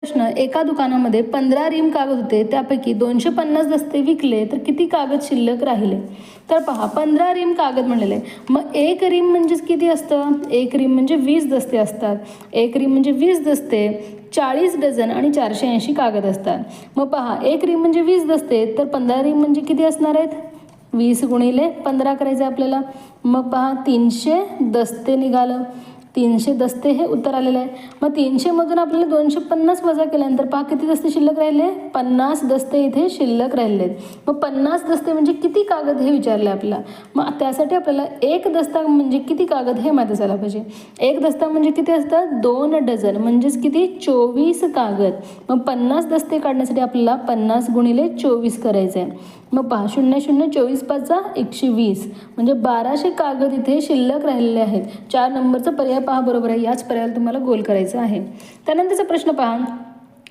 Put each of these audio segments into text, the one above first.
प्रश्न, एका दुकानामध्ये 15 रिम कागद होते, त्यापैकी 250 दस्ते विकले तर किती कागद शिल्लक राहिले? तर पहा, 15 रिम कागद म्हणलेले आहे. मग एक रिम म्हणजेच किती असतं? एक रिम म्हणजे 20 दस्ते असतात. एक रिम म्हणजे 20 दस्ते, 40 डझन आणि 480 कागद असतात. मग पहा, एक रिम म्हणजे 20 दस्ते, तर 15 रिम म्हणजे किती असणार आहेत? 20 गुणिले 15 करायचं आपल्याला. मग पहा, 300 दस्ते निघालं. 300 दस्ते हे उत्तर आलेलं आहे. मग 300 मधून आपल्याला 250 वजा केल्यानंतर पहा किती दस्ते शिल्लक राहिले? 50 दस्ते इथे शिल्लक राहिले आहेत. मग 50 दस्ते म्हणजे किती कागद हे विचारलं आहे आपल्याला. मग त्यासाठी आपल्याला एक दस्ता म्हणजे किती कागद हे माहिती असायला पाहिजे. एक दस्ता म्हणजे किती असतं? 2 डझन म्हणजेच किती? 24 कागद. मग 50 दस्ते काढण्यासाठी आपल्याला 50 गुणिले 24 करायचं आहे. मग पहा, 0 0 24 5 120 म्हणजे 1200 कागद इथे शिल्लक राहिलेले आहेत. 4 नंबरचा पर्याय पहा बरोबर आहे. याच पर्यायाला तुम्हाला गोल करायचं आहे. त्यानंतरचा प्रश्न पहा,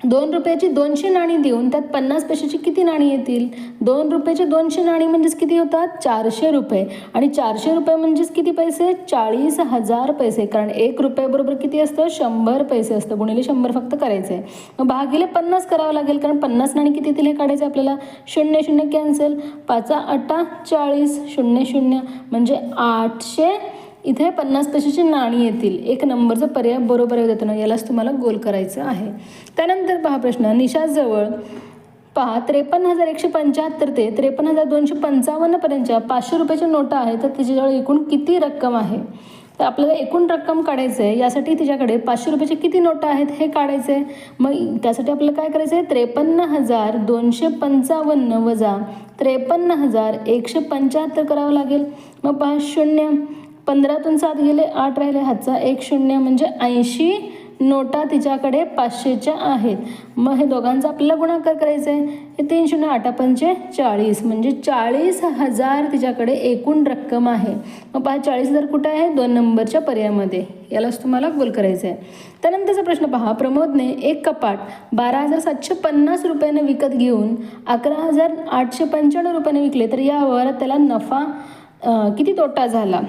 2 रुपयाची 200 नाणी देऊन त्यात 50 पैशाची किती नाणी येतील? 2 रुपयाची 200 नाणी म्हणजेच किती होतात? 400 रुपये. आणि 400 रुपये म्हणजेच किती पैसे? 40,000 पैसे. कारण 1 रुपयाबरोबर किती असतं? 100 पैसे असतं. गुणिले 100 फक्त करायचं आहे. मग भागिले 50 करावं लागेल, कारण 50 नाणी किती येतील हे काढायचं आपल्याला. 0 0 कॅन्सल, 5 8 40, 0 0 म्हणजे 800 इथे 50 पैशाची नाणी येतील. एक नंबरचा पर्याय बरोबर आहे. ना यालाच तुम्हाला गोल करायचं आहे. त्यानंतर पहा प्रश्न, निशाजवळ पहा 53,175 ते 53,255 पर्यंतच्या 500 रुपयाच्या नोटा आहेत, तर तिच्याजवळ एकूण किती रक्कम आहे? तर आपल्याला एकूण रक्कम काढायचं आहे. यासाठी तिच्याकडे 500 रुपयाचे किती नोटा आहेत हे काढायचं आहे. मग त्यासाठी आपल्याला काय करायचं आहे? 53,255 वजा 53,175 करावं लागेल. मग पहा, 0 15तून 7 गेले, 8 राहिले, हातचा 1 0 म्हणजे 80 नोटा तिच्याकडे 500च्या आहेत. मग हे दोघांचा आपल्याला गुणाकार करायचा आहे. हे 3 0 8 5 40 म्हणजे 40,000 तिच्याकडे एकूण रक्कम आहे. मग पहा, 40,000 कुठे आहे? 2 नंबरच्या पर्यायामध्ये. यालाच तुम्हाला गोल करायचं आहे. त्यानंतरचा प्रश्न पहा, प्रमोदने एक कपाट 12,750 रुपयाने विकत घेऊन 11,895 रुपयाने विकले, तर या व्यवहारात त्याला नफा किती तोटा झाला?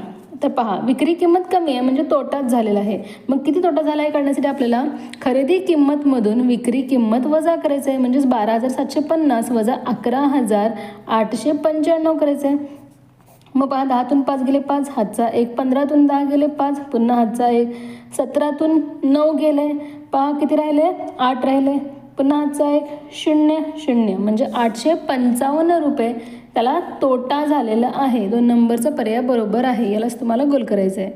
तर पहा, विक्री किंमत कमी आहे म्हणजे तोटाच झालेला आहे. मग किती तोटा झाला आहे काढण्यासाठी आपल्याला खरेदी किंमतमधून विक्री किंमत वजा करायचं आहे. म्हणजेच 12,750 वजा 11,895 करायचं आहे. मग पहा, 10तून 5 गेले 5, हातचा 1, 15तून 10 गेले 5, पुन्हा हातचा 1, 17तून 9 गेले, पहा किती राहिले? 8 राहिले, पुन्हा हातचा 1 0 0 म्हणजे 855 रुपये त्याला तोटा झालेला आहे. 2 नंबरचा पर्याय बरोबर आहे. यालाच तुम्हाला गोल करायचं आहे.